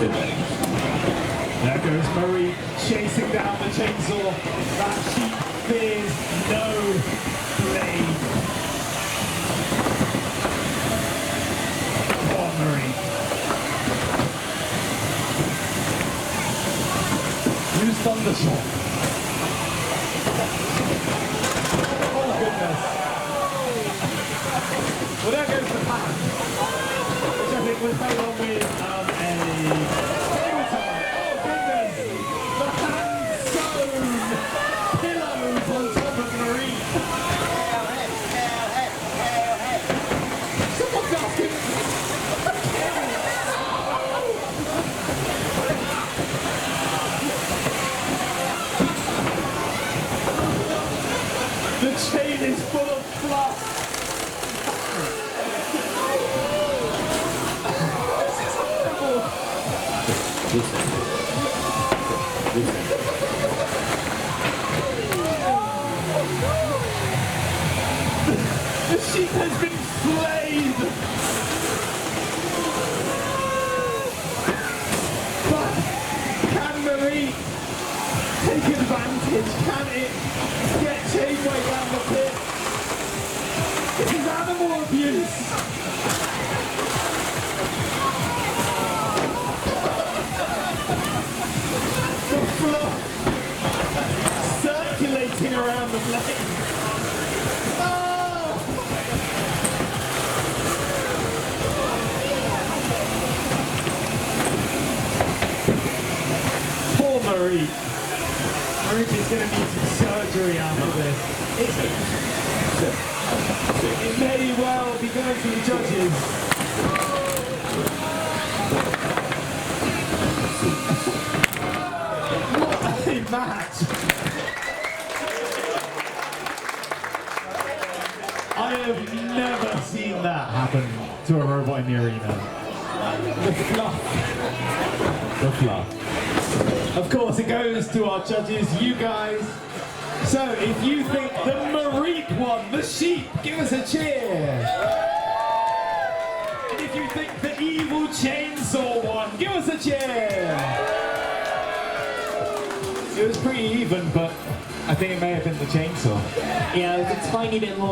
There goes Mareep chasing down the chainsaw. That sheep fears no blade. Poor Mareep. Use Thundershock. Oh goodness. Well, there goes the pan, which I think was held on with a the chain is full of fluff. This is horrible. The sheep has been flayed. But can Mareep take advantage? Can it get Chainway down the pit? This is animal abuse! The fluff circulating around the blade. Oh! Poor Mareep. Mareep is going to need some surgery after this. It may well be going to the judges. What a match! I have never seen that happen to a robot in the arena. The fluff. The fluff. Of course, it goes to our judges, you guys. So, if you think the Mareep won, the sheep, give us a cheer. And if you think the evil chainsaw won, give us a cheer. It was pretty even, but I think it may have been the chainsaw. Yeah, it was a tiny bit more.